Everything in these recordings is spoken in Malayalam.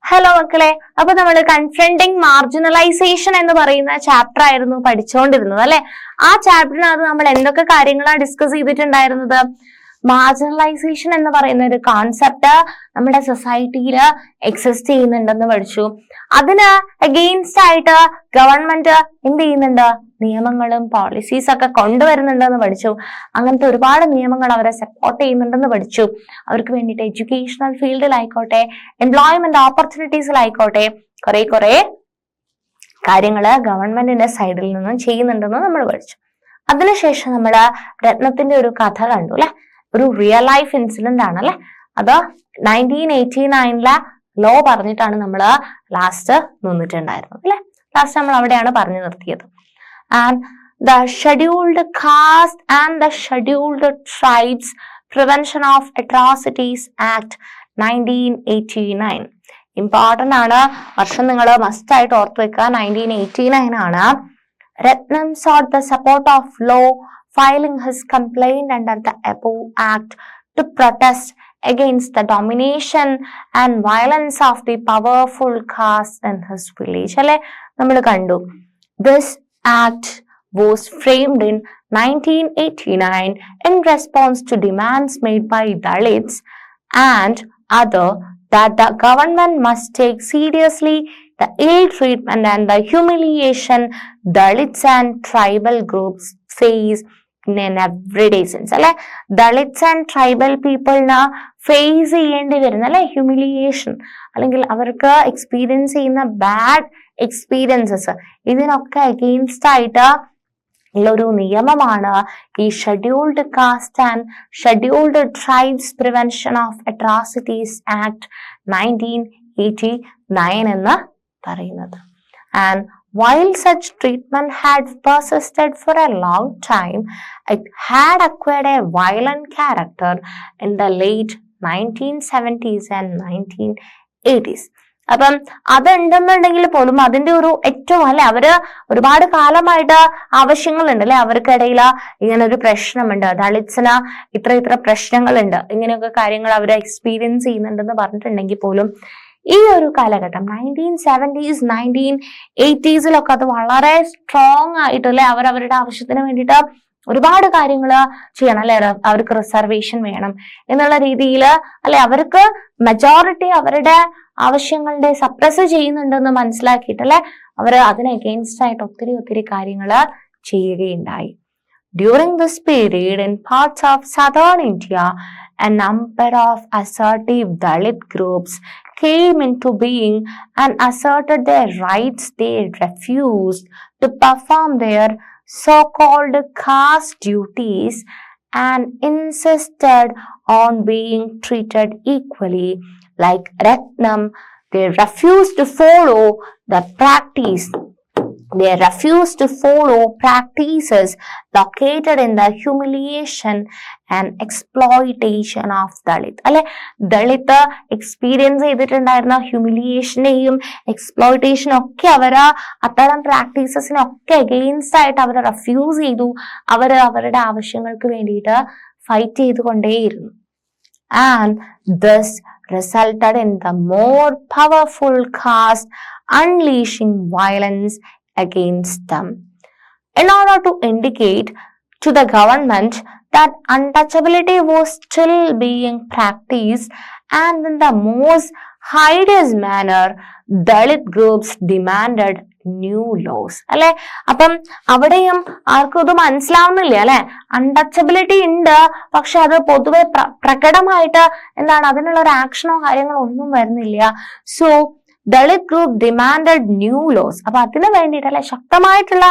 ഹലോ മക്കളെ, അപ്പൊ നമ്മൾ കൺഫ്രണ്ടിങ് മാർജിനലൈസേഷൻ എന്ന് പറയുന്ന ചാപ്റ്റർ ആയിരുന്നു പഠിച്ചുകൊണ്ടിരുന്നത് അല്ലെ. ആ ചാപ്റ്ററിനകത്ത് നമ്മൾ എന്തൊക്കെ കാര്യങ്ങളാണ് ഡിസ്കസ് ചെയ്തിട്ടുണ്ടായിരുന്നത്? മാർജിനലൈസേഷൻ എന്ന് പറയുന്ന ഒരു കോൺസെപ്റ്റ് നമ്മുടെ സൊസൈറ്റിയിൽ എക്സിസ്റ്റ് ചെയ്യുന്നുണ്ടെന്ന് പഠിച്ചു. അതിന് അഗെയിൻസ്റ്റ് ആയിട്ട് ഗവൺമെന്റ് എന്ത് ചെയ്യുന്നുണ്ട്? നിയമങ്ങളും പോളിസീസ് ഒക്കെ കൊണ്ടുവരുന്നുണ്ടെന്ന് പഠിച്ചു. അങ്ങനത്തെ ഒരുപാട് നിയമങ്ങൾ അവരെ സപ്പോർട്ട് ചെയ്യുന്നുണ്ടെന്ന് പഠിച്ചു. അവർക്ക് വേണ്ടിയിട്ട് എഡ്യൂക്കേഷണൽ ഫീൽഡിലായിക്കോട്ടെ, എംപ്ലോയ്മെന്റ് ഓപ്പർച്യൂണിറ്റീസിലായിക്കോട്ടെ കുറെ കാര്യങ്ങള് ഗവൺമെന്റിന്റെ സൈഡിൽ നിന്നും ചെയ്യുന്നുണ്ടെന്ന് നമ്മൾ പഠിച്ചു. അതിനുശേഷം നമ്മൾ രത്നത്തിന്റെ ഒരു കഥ കണ്ടു അല്ലെ. ഒരു റിയൽ ലൈഫ് ഇൻസിഡന്റ് ആണല്ലേ. അത് 1989 ലോ പറഞ്ഞിട്ടാണ് നമ്മൾ ലാസ്റ്റ് നിന്നിട്ടുണ്ടായിരുന്നത് അല്ലെ. ലാസ്റ്റ് നമ്മൾ അവിടെയാണ് പറഞ്ഞു നിർത്തിയത്. And the scheduled caste and the scheduled tribes prevention of atrocities act 1989. Important ആണ്, വർഷം നിങ്ങൾ മസ്റ്റ് ആയിട്ട് ഓർത്ത് വെക്കുക. 1989 ആണ്. Ratnam sought the support of law, filing his complaint under the above act to protest against the domination and violence of the powerful caste in his village. അല്ലെ, നമ്മൾ കണ്ടു. This act was framed in 1989 in response to demands made by Dalits and other that the government must take seriously the ill treatment and the humiliation Dalits and tribal groups face in everyday sense. അല്ലെ, Dalits and tribal people face ചെയ്യേണ്ടി വരുന്ന അല്ലെ ഹ്യൂമിലിയേഷൻ, അല്ലെങ്കിൽ അവർക്ക് എക്സ്പീരിയൻസ് ചെയ്യുന്ന ബാഡ് എക്സ്പീരിയൻസസ്, ഇതിനൊക്കെ അഗെയിൻസ്റ്റ് ആയിട്ട് ഉള്ളൊരു നിയമമാണ് ഈ scheduled caste and scheduled tribes prevention of atrocities act 1989 എന്ന് പറയുന്നത്. And while such treatment had persisted for a long time, it had acquired a violent character in the late 1970s and 1980s. അപ്പം അതുണ്ടെന്നുണ്ടെങ്കിൽ പോലും അതിന്റെ ഒരു ഏറ്റവും അല്ലെ, അവര് ഒരുപാട് കാലമായിട്ട് ആവശ്യങ്ങളുണ്ട് അല്ലെ, അവർക്കിടയിൽ ഇങ്ങനെ ഒരു പ്രശ്നമുണ്ട്, ദളിത്സിന് ഇത്ര പ്രശ്നങ്ങളുണ്ട്, ഇങ്ങനെയൊക്കെ കാര്യങ്ങൾ അവർ എക്സ്പീരിയൻസ് ചെയ്യുന്നുണ്ടെന്ന് പറഞ്ഞിട്ടുണ്ടെങ്കിൽ പോലും ഈ ഒരു കാലഘട്ടം 1970s 1980s അത് വളരെ സ്ട്രോങ് ആയിട്ടല്ലേ അവരവരുടെ ആവശ്യത്തിന് വേണ്ടിയിട്ട് ഒരുപാട് കാര്യങ്ങൾ ചെയ്യണം അല്ലെ. അവർക്ക് റിസർവേഷൻ വേണം എന്നുള്ള രീതിയിൽ അല്ലെ, അവർക്ക് മെജോറിറ്റി അവരുടെ ആവശ്യങ്ങളുടെ സപ്രസ് ചെയ്യുന്നുണ്ടെന്ന് മനസ്സിലാക്കിയിട്ടല്ലേ അവർ അതിന് അഗെയിൻസ്റ്റ് ആയിട്ട് ഒത്തിരി കാര്യങ്ങൾ ചെയ്യുകയുണ്ടായി. During this period, in parts of southern India, a number of assertive Dalit groups came into being and asserted their rights. They refused to perform their so-called caste duties and insisted on being treated equally. Like Ratnam, they refused to follow the practice. They refused to follow practices located in the humiliation and exploitation of Dalit. അല്ലെ, ദളിത് എക്സ്പീരിയൻസ് ചെയ്തിട്ടുണ്ടായിരുന്ന ഹ്യൂമിലിയേഷനെയും എക്സ്പ്ലോയിറ്റേഷനും ഒക്കെ അത്തരം പ്രാക്ടീസസിനൊക്കെ അഗെയിൻസ്റ്റ് ആയിട്ട് അവർ റെഫ്യൂസ് ചെയ്തു. അവരുടെ ആവശ്യങ്ങൾക്ക് വേണ്ടിയിട്ട് fight ചെയ്തുകൊണ്ടേയിരുന്നു. And this resulted in the more powerful caste unleashing violence against them. In order to indicate to the government that untouchability was still being practiced and in the most hideous manner, Dalit groups demanded new laws. അല്ലെ, അപ്പം അവിടെയും ആർക്കും ഇത് മനസ്സിലാവുന്നില്ല അല്ലെ. അൺടച്ചബിലിറ്റി ഉണ്ട്, പക്ഷെ അത് പൊതുവെ പ്രകടമായിട്ട് എന്താണ് അതിനുള്ള ഒരു ആക്ഷനോ കാര്യങ്ങളോ ഒന്നും വരുന്നില്ല. So Dalit group demanded new laws. അപ്പൊ അതിനു വേണ്ടിയിട്ട് അല്ലെ ശക്തമായിട്ടുള്ള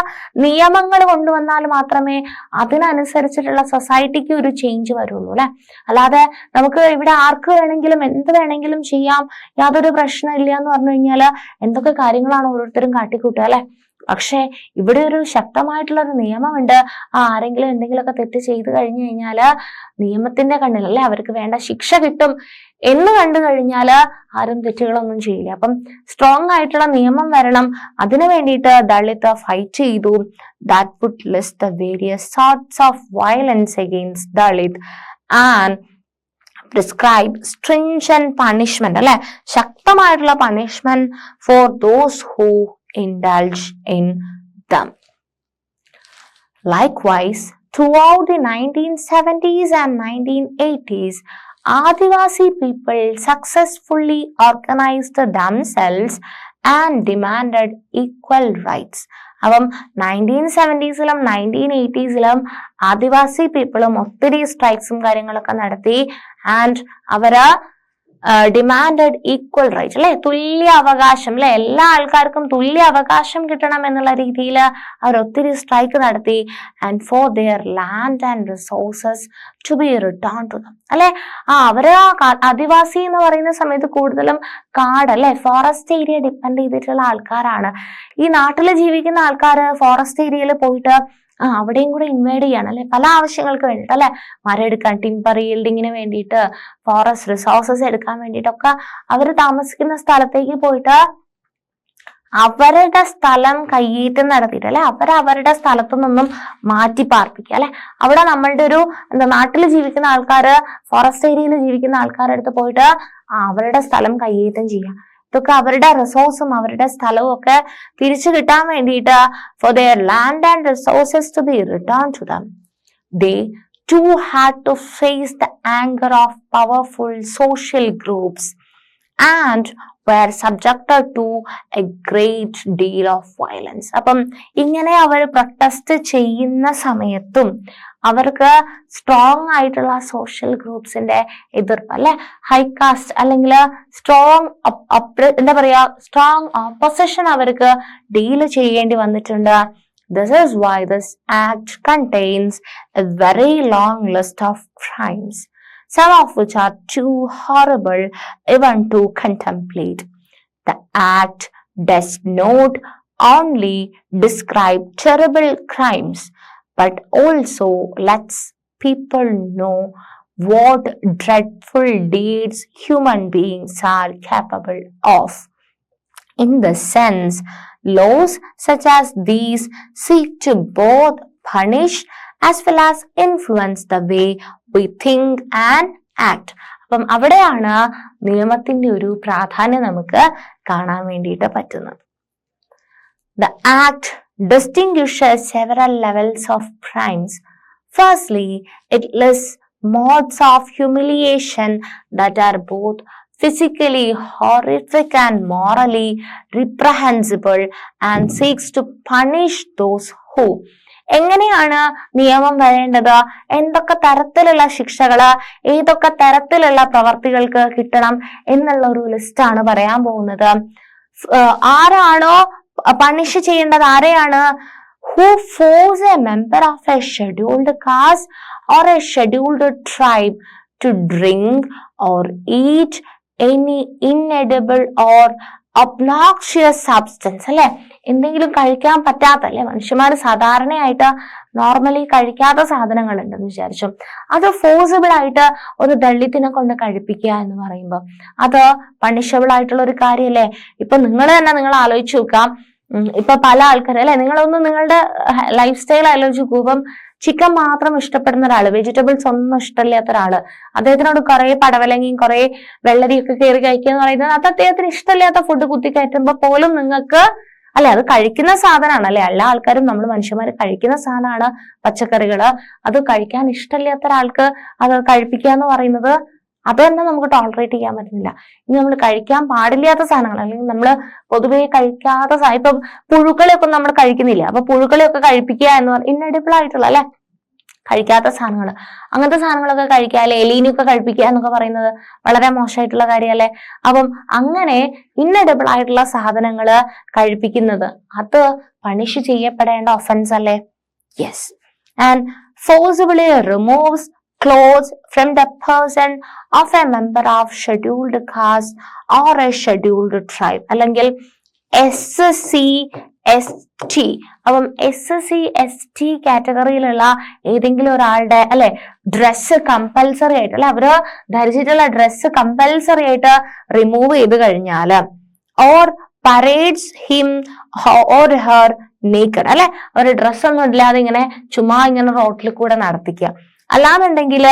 നിയമങ്ങൾ കൊണ്ടുവന്നാൽ മാത്രമേ അതിനനുസരിച്ചിട്ടുള്ള സൊസൈറ്റിക്ക് ഒരു ചേഞ്ച് വരുള്ളൂ അല്ലെ. അല്ലാതെ നമുക്ക് ഇവിടെ ആർക്ക് വേണമെങ്കിലും എന്ത് വേണമെങ്കിലും ചെയ്യാം, യാതൊരു പ്രശ്നമില്ല എന്ന് പറഞ്ഞു കഴിഞ്ഞാൽ എന്തൊക്കെ കാര്യങ്ങളാണ് ഓരോരുത്തരും കാട്ടിക്കൂട്ടുക അല്ലെ. പക്ഷെ ഇവിടെ ഒരു ശക്തമായിട്ടുള്ള ഒരു നിയമമുണ്ട്. ആരെങ്കിലും എന്തെങ്കിലുമൊക്കെ തെറ്റ് ചെയ്തു കഴിഞ്ഞു കഴിഞ്ഞാല് നിയമത്തിന്റെ കണ്ണിൽ അല്ലെ അവർക്ക് വേണ്ട ശിക്ഷ കിട്ടും എന്ന് കണ്ടു കഴിഞ്ഞാല് ആരും തെറ്റുകളൊന്നും ചെയ്യില്ല. അപ്പം സ്ട്രോങ് ആയിട്ടുള്ള നിയമം വരണം. അതിനു വേണ്ടിയിട്ട് ദളിത് ഫൈറ്റ് ചെയ്തു. That would list the various sorts of violence against Dalit and prescribe stringent punishment അല്ലെ, ശക്തമായിട്ടുള്ള punishment for those who indulge in them. Likewise, throughout the 1970s and 1980s, Adivasi people successfully organized themselves and demanded equal rights. അപ്പം 1970s-ലും 1980s-ലും ആദിവാസി പീപ്പിളും ഒത്തിരി സ്ട്രൈക്സും കാര്യങ്ങളൊക്കെ നടത്തി. ആൻഡ് അവര് ഡിമാൻഡഡ് ഈക്വൽ റൈറ്റ്, അല്ലെ, തുല്യ അവകാശം, അല്ലെ, എല്ലാ ആൾക്കാർക്കും തുല്യ അവകാശം കിട്ടണം എന്നുള്ള രീതിയിൽ അവർ ഒത്തിരി സ്ട്രൈക്ക് നടത്തി. And for their land and resources to be return to them, അല്ലെ. അവര് ആദിവാസി എന്ന് പറയുന്ന സമയത്ത് കൂടുതലും കാട്, അല്ലെ, ഫോറസ്റ്റ് ഏരിയ ഡിപ്പെൻഡ് ചെയ്തിട്ടുള്ള ആൾക്കാരാണ്. ഈ നാട്ടിൽ ജീവിക്കുന്ന ആൾക്കാര് ഫോറസ്റ്റ് ഏരിയയിൽ പോയിട്ട് അവിടെയും കൂടെ ഇൻവൈഡ് ചെയ്യാണ്, അല്ലെ, പല ആവശ്യങ്ങൾക്ക് വേണ്ടിയിട്ട്, അല്ലെ, മരം എടുക്കാൻ, ടിമ്പർ ഈൽഡിങ്ങിന് വേണ്ടിയിട്ട്, ഫോറസ്റ്റ് റിസോഴ്സസ് എടുക്കാൻ വേണ്ടിയിട്ടൊക്കെ അവർ താമസിക്കുന്ന സ്ഥലത്തേക്ക് പോയിട്ട് അവരുടെ സ്ഥലം കയ്യേറ്റം നടത്തിയിട്ട്, അല്ലെ, അവരുടെ സ്ഥലത്തു നിന്നും മാറ്റി പാർപ്പിക്കുക, അല്ലെ. അവിടെ നമ്മളുടെ ഒരു നാട്ടിൽ ജീവിക്കുന്ന ആൾക്കാര് ഫോറസ്റ്റ് ഏരിയയിൽ ജീവിക്കുന്ന ആൾക്കാരുടെ അടുത്ത് പോയിട്ട് അവരുടെ സ്ഥലം കയ്യേറ്റം ചെയ്യാം. ഇതൊക്കെ അവരുടെ റിസോഴ്സും അവരുടെ സ്ഥലവും ഒക്കെ തിരിച്ചു കിട്ടാൻ വേണ്ടിയിട്ട് for their land and resources to be returned to them, they too had to face the anger of powerful social groups and were subjected to a great deal of violence. അപ്പം ഇങ്ങനെ അവർ പ്രൊട്ടസ്റ്റ് ചെയ്യുന്ന സമയത്തും അവർക്ക് സ്ട്രോങ് ആയിട്ടുള്ള സോഷ്യൽ ഗ്രൂപ്പ്സിന്റെ എതിർപ്പ്, അല്ലെ, ഹൈകാസ്റ്റ് അല്ലെങ്കിൽ സ്ട്രോങ് എന്താ പറയാ സ്ട്രോങ് ഓപ്പോസിഷൻ അവർക്ക് ഡീൽ ചെയ്യേണ്ടി വന്നിട്ടുണ്ട്. This is why this act contains a very long list of crimes, some of which are too horrible even to contemplate. The act does not only describe terrible crimes, but also lets people know what dreadful deeds human beings are capable of. In this sense, laws such as these seek to both punish as well as influence the way we think and act. അപ്പം അവിടെയാണ് നിയമത്തിന്റെ ഒരു പ്രാധാന്യം നമുക്ക് കാണാൻ വേണ്ടിയിട്ട് പറ്റുന്നത്. The act distinguishes several levels of crimes. Firstly, it lists modes of humiliation that are both physically horrific and morally reprehensible and seeks to punish those who. എങ്ങനെയാണ് നിയമം വരേണ്ടത്, എന്തൊക്കെ തരത്തിലുള്ള ശിക്ഷകള് ഏതൊക്കെ തരത്തിലുള്ള പ്രവർത്തികൾക്ക് കിട്ടണം എന്നുള്ള ഒരു ലിസ്റ്റാണ് പറയാൻ പോകുന്നത്. ആരാണോ പണിഷ് ചെയ്യേണ്ടത്, ആരെയാണ്? Who force a member of a scheduled caste or a scheduled tribe to drink or eat any inedible or obnoxious substance, അല്ലെ, എന്തെങ്കിലും കഴിക്കാൻ പറ്റാത്ത, അല്ലെ, മനുഷ്യന്മാർ സാധാരണയായിട്ട് നോർമലി കഴിക്കാത്ത സാധനങ്ങൾ ഉണ്ടെന്ന് വിചാരിച്ചു, അത് ഫോഴ്സിബിൾ ആയിട്ട് ഒരു ദളിത്തിനെ കൊണ്ട് കഴിപ്പിക്കുക എന്ന് പറയുമ്പോൾ അത് പണിഷബിൾ ആയിട്ടുള്ള ഒരു കാര്യമല്ലേ. ഇപ്പൊ നിങ്ങൾ തന്നെ നിങ്ങൾ ആലോചിച്ച് നോക്കാം, ഇപ്പൊ പല ആൾക്കാർ, അല്ലെ, നിങ്ങളൊന്ന് നിങ്ങളുടെ ലൈഫ് സ്റ്റൈൽ ആലോചിച്ച് നോക്കൂ. ഇപ്പം ചിക്കൻ മാത്രം ഇഷ്ടപ്പെടുന്ന ഒരാള്, വെജിറ്റബിൾസ് ഒന്നും ഇഷ്ടമില്ലാത്ത ഒരാള്, അദ്ദേഹത്തിനോട് കുറെ പടവലങ്ങിയും കുറെ വെള്ളരിയൊക്കെ കയറി കഴിക്കുക എന്ന് പറയുന്നത് അത് അദ്ദേഹത്തിന് ഇഷ്ടമില്ലാത്ത ഫുഡ് കുത്തി കയറ്റുമ്പോ പോലും നിങ്ങൾക്ക്, അല്ലെ, അത് കഴിക്കുന്ന സാധനമാണ്, അല്ലെ, എല്ലാ ആൾക്കാരും നമ്മൾ മനുഷ്യന്മാർ കഴിക്കുന്ന സാധനമാണ് പച്ചക്കറികള്. അത് കഴിക്കാൻ ഇഷ്ടമില്ലാത്ത ഒരാൾക്ക് അത് കഴിപ്പിക്കുക എന്ന് പറയുന്നത് അത് തന്നെ നമുക്ക് ടോളറേറ്റ് ചെയ്യാൻ പറ്റുന്നില്ല. ഇനി നമ്മൾ കഴിക്കാൻ പാടില്ലാത്ത സാധനങ്ങൾ, അല്ലെങ്കിൽ നമ്മൾ പൊതുവെ കഴിക്കാത്ത ഇപ്പൊ പുഴുക്കളെയൊക്കെ നമ്മൾ കഴിക്കുന്നില്ല, അപ്പൊ പുഴുക്കളെയൊക്കെ കഴിപ്പിക്കുക എന്ന് പറഞ്ഞാൽ ഇന്നെഡിബിൾ ആയിട്ടുള്ള, അല്ലെ, കഴിക്കാത്ത സാധനങ്ങൾ, അങ്ങനത്തെ സാധനങ്ങളൊക്കെ കഴിക്കുക, അല്ലെ, എലീനൊക്കെ കഴിപ്പിക്കുക എന്നൊക്കെ പറയുന്നത് വളരെ മോശമായിട്ടുള്ള കാര്യമല്ലേ. അപ്പം അങ്ങനെ ഇന്നെഡിബിൾ ആയിട്ടുള്ള സാധനങ്ങള് കഴിപ്പിക്കുന്നത് അത് പണിഷ് ചെയ്യപ്പെടേണ്ട ഒഫൻസ് അല്ലേ? Yes. And forcibly removes clothes from the person of a member of scheduled caste or a scheduled tribe, അല്ലെങ്കിൽ SC/ST. അപ്പം SC/ST കാറ്റഗറിയിലുള്ള ഏതെങ്കിലും ഒരാളുടെ, അല്ലെ, ഡ്രസ്സ് കമ്പൽസറി ആയിട്ട്, അല്ലെ, അവര് ധരിച്ചിട്ടുള്ള ഡ്രസ്സ് കമ്പൽസറി ആയിട്ട് റിമൂവ് ചെയ്ത് കഴിഞ്ഞാല് or parades him or her naked, അല്ലെ, ഒരു ഡ്രസ്സൊന്നും ഇല്ലാതെ ഇങ്ങനെ ചുമ്മാ ഇങ്ങനെ റോട്ടിൽ കൂടെ നടത്തിക്കുക. അല്ലാന്നുണ്ടെങ്കിൽ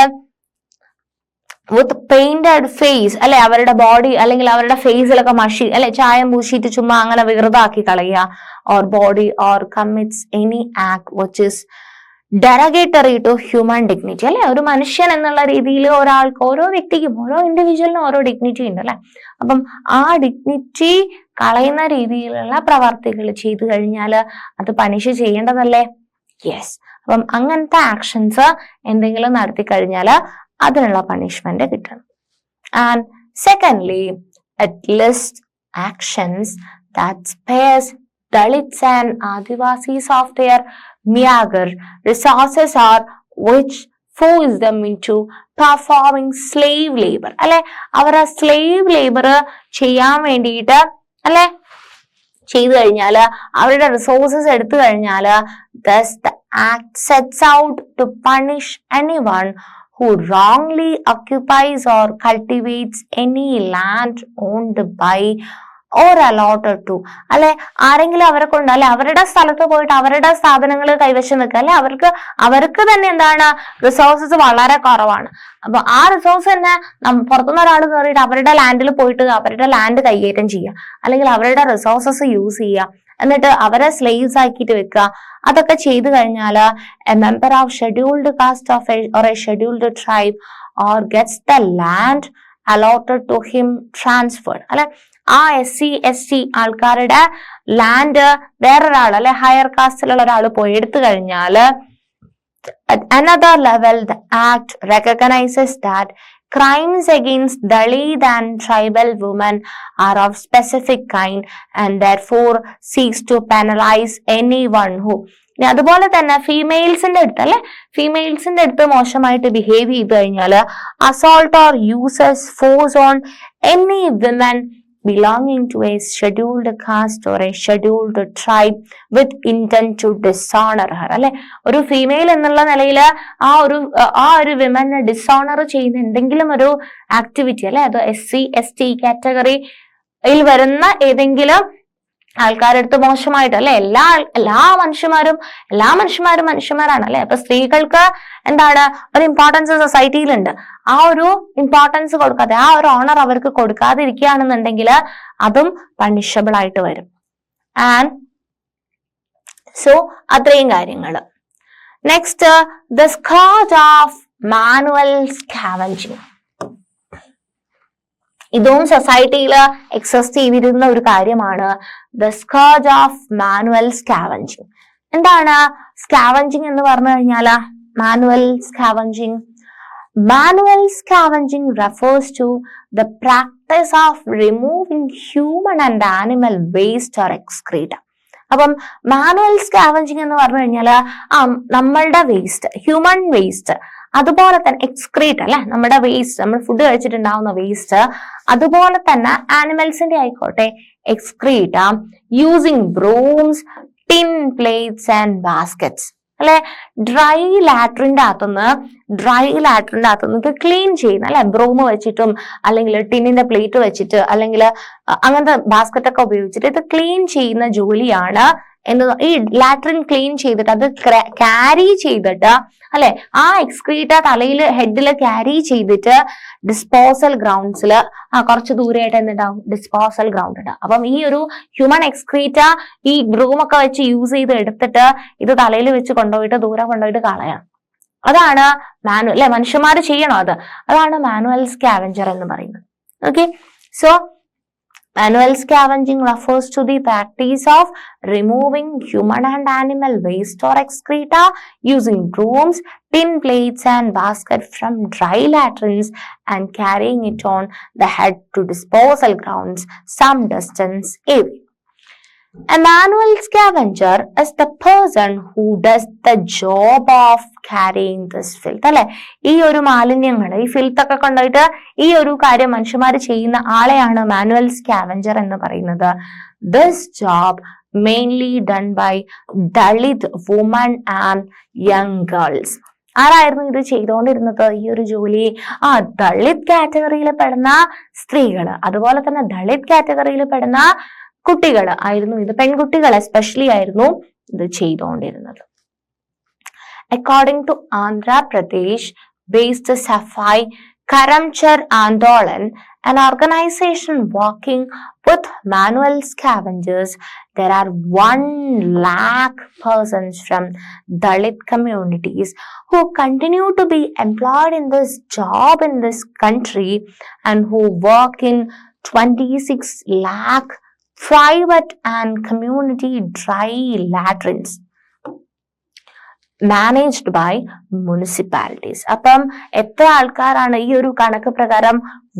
വിത്ത് പെയിന്റഡ് ഫേസ് അല്ലെ, അവരുടെ ബോഡി അല്ലെങ്കിൽ അവരുടെ ഫേസിലൊക്കെ മഷി അല്ലെ ചായം പൂശിയിട്ട് ചുമ്മാ അങ്ങനെ വികൃതാക്കി കളയുക, or body or commits any act which is derogatory to human dignity അല്ലെ. ഒരു മനുഷ്യൻ എന്നുള്ള രീതിയിൽ ഒരാൾക്ക്, ഓരോ വ്യക്തിക്കും, ഓരോ ഇൻഡിവിജ്വലിനും ഓരോ ഡിഗ്നിറ്റി ഉണ്ട് അല്ലെ. അപ്പം ആ ഡിഗ്നിറ്റി കളയുന്ന രീതിയിലുള്ള പ്രവർത്തികൾ ചെയ്തു കഴിഞ്ഞാൽ അത് പണിഷ് ചെയ്യേണ്ടതല്ലേ? യെസ്. അപ്പം അങ്ങനത്തെ ആക്ഷൻസ് എന്തെങ്കിലും നടത്തി കഴിഞ്ഞാൽ അതിനുള്ള പണിഷ്മെന്റ് കിട്ടണം. And secondly, at list actions that spares Dalits and Adivasis of their meager resources or which force them into performing slave labor അല്ലെ. അവർ ആ സ്ലേവ് ലേബർ ചെയ്യാൻ വേണ്ടിയിട്ട് അല്ലെ ചെയ്തു കഴിഞ്ഞാൽ, അവരുടെ റിസോഴ്സസ് എടുത്തു കഴിഞ്ഞാൽ, thus the act sets out to punish anyone who wrongly occupies or cultivates any land owned by or allotted to അല്ലെ. ആരെങ്കിലും അവരെ കൊണ്ട് അല്ലെ അവരുടെ സ്ഥലത്ത് പോയിട്ട് അവരുടെ സ്ഥാപനങ്ങൾ കൈവശം വെക്കുക അല്ലെ, അവർക്ക് തന്നെ എന്താണ് റിസോഴ്സസ് വളരെ കുറവാണ്. അപ്പൊ ആ റിസോഴ്സ് തന്നെ പുറത്തുനിന്ന് ഒരാൾ കയറിയിട്ട് അവരുടെ ലാൻഡിൽ പോയിട്ട് അവരുടെ ലാൻഡ് കൈയേറ്റം ചെയ്യുക, അല്ലെങ്കിൽ അവരുടെ റിസോഴ്സസ് യൂസ് ചെയ്യുക, എന്നിട്ട് അവരെ സ്ലേവ്സ് ആക്കിയിട്ട് വെക്കുക. അതൊക്കെ ചെയ്തു കഴിഞ്ഞാൽ a member of scheduled caste of or a scheduled tribe or gets the land allotted to him transferred അല്ലെ. ആ SC/ST ആൾക്കാരുടെ ലാൻഡ് വേറൊരാൾ അല്ലെ ഹയർ കാസ്റ്റിലുള്ള ഒരാൾ പോയി എടുത്തു കഴിഞ്ഞാൽ, at another level the act recognizes that crimes against Dalit and tribal women are of specific kind and therefore seeks to penalize anyone who അതുപോലെ തന്നെ ഫീമെയിൽസിന്റെ അടുത്ത് അല്ലെ, ഫീമെയിൽസിന്റെ അടുത്ത് മോശമായിട്ട് ബിഹേവ് ചെയ്തു കഴിഞ്ഞാൽ assault or uses force on any women belonging to a scheduled caste or a scheduled tribe with intent to dishonor her അല്ലെ. ഒരു ഫീമെയിൽ എന്നുള്ള നിലയിൽ ആ ഒരു വിമനെ ഡിസോണർ ചെയ്യുന്ന എന്തെങ്കിലും ഒരു ആക്ടിവിറ്റി അല്ലെ, അത് SC/ST കാറ്റഗറിയിൽ വരുന്ന ഏതെങ്കിലും ആൾക്കാരെടുത്ത് മോശമായിട്ട് അല്ലെ. എല്ലാ മനുഷ്യന്മാരും മനുഷ്യന്മാരാണ് അല്ലെ. അപ്പൊ സ്ത്രീകൾക്ക് എന്താണ് ഒരു ഇമ്പോർട്ടൻസ് സൊസൈറ്റിയിലുണ്ട്. ആ ഒരു ഇമ്പോർട്ടൻസ് കൊടുക്കാതെ, ആ ഒരു ഓണർ അവർക്ക് കൊടുക്കാതിരിക്കുകയാണെന്നുണ്ടെങ്കിൽ അതും പണിഷബിൾ ആയിട്ട് വരും. ആൻഡ് സോ അത്രയും കാര്യങ്ങൾ. Next, the scourge of manual scavenging. ഇതും സൊസൈറ്റിയിൽ എക്സിസ്റ്റ് ചെയ്തിരുന്ന ഒരു കാര്യമാണ്. The scourge of manual scavenging. എന്താണ് സ്കാവഞ്ചിങ് എന്ന് പറഞ്ഞു കഴിഞ്ഞാൽ? Manual scavenging refers to the practice of removing human and animal waste or excreta. അപ്പം മാനുവൽ സ്കാവഞ്ചിങ് എന്ന് പറഞ്ഞു കഴിഞ്ഞാൽ നമ്മളുടെ വേസ്റ്റ്, ഹ്യൂമൻ വേസ്റ്റ്, അതുപോലെ തന്നെ എക്സ്ക്രീറ്റ് അല്ലെ, നമ്മുടെ വേസ്റ്റ്, നമ്മൾ ഫുഡ് കഴിച്ചിട്ടുണ്ടാവുന്ന വേസ്റ്റ്, അതുപോലെ തന്നെ ആനിമൽസിന്റെ ആയിക്കോട്ടെ excreta, using brooms, tin plates and baskets അല്ലെ. ഡ്രൈ ലാട്രിന്റെ അകത്തുനിന്ന് ഇത് ക്ലീൻ ചെയ്യുന്ന അല്ലെ, ബ്രൂം വെച്ചിട്ടും അല്ലെങ്കിൽ ടിന്നിന്റെ പ്ലേറ്റ് വെച്ചിട്ട് അല്ലെങ്കിൽ അങ്ങനത്തെ ബാസ്കറ്റ് ഒക്കെ ഉപയോഗിച്ചിട്ട് ഇത് ക്ലീൻ ചെയ്യുന്ന ജോലിയാണ് ഈ ലാട്രിൻ ക്ലീൻ ചെയ്തിട്ട് അത് ക്യാരി ചെയ്തിട്ട് അല്ലെ, ആ എക്സ്ക്രീറ്റ തലയിൽ ഹെഡിൽ ക്യാരി ചെയ്തിട്ട് ഡിസ്പോസൽ ഗ്രൗണ്ട്സിൽ കുറച്ച് ദൂരെയായിട്ട് എന്തുണ്ടാവും, ഡിസ്പോസൽ ഗ്രൗണ്ട് ഉണ്ടാവും. അപ്പം ഈ ഒരു ഹ്യൂമൻ എക്സ്ക്രീറ്റ ഈ ബ്രൂമൊക്കെ വെച്ച് യൂസ് ചെയ്ത് എടുത്തിട്ട് ഇത് തലയിൽ വെച്ച് കൊണ്ടുപോയിട്ട് ദൂരെ കൊണ്ടുപോയിട്ട് കളയാം. അതാണ് മാനുവൽ അല്ലെ, മനുഷ്യന്മാർ ചെയ്യണം അതാണ് മാനുവൽ സ്കാവഞ്ചർ എന്ന് പറയുന്നത്. Okay, so manual scavenging refers to the practice of removing human and animal waste or excreta using brooms, tin plates and baskets from dry latrines and carrying it on the head to disposal grounds some distance away. A manual scavenger is the person who does the job of carrying this filth അല്ലെ. ഈ ഒരു മാലിന്യങ്ങൾ, ഈ ഫിൽത്ത് ഒക്കെ കൊണ്ടുപോയിട്ട് ഈ ഒരു കാര്യം മനുഷ്യന്മാർ ചെയ്യുന്ന ആളെയാണ് മാനുവൽ സ്കാവഞ്ചർ എന്ന് പറയുന്നത്. This job mainly done by Dalit woman and young girls. ആരായിരുന്നു ഇത് ചെയ്തുകൊണ്ടിരുന്നത് ഈ ഒരു ജോലി? ദളിത് കാറ്റഗറിയിൽ പെടുന്ന സ്ത്രീകള്, അതുപോലെ തന്നെ ദളിത് കാറ്റഗറിയിൽ പെടുന്ന കുട്ടികൾ ആയിരുന്നു ഇത്, പെൺകുട്ടികൾ എസ്പെഷ്യലി ആയിരുന്നു ഇത് ചെയ്തുകൊണ്ടിരുന്നത്. According to Andhra Pradesh based Safai Karamchar Andolan, an organization working with manual scavengers. There are 1 lakh persons from Dalit communities who continue to be employed in this job in this country and who work in 26 lakh private and community dry latrines managed by municipalities. അപ്പം എത്ര ആൾക്കാരാണ് ഈ ഒരു കണക്ക് പ്രകാരം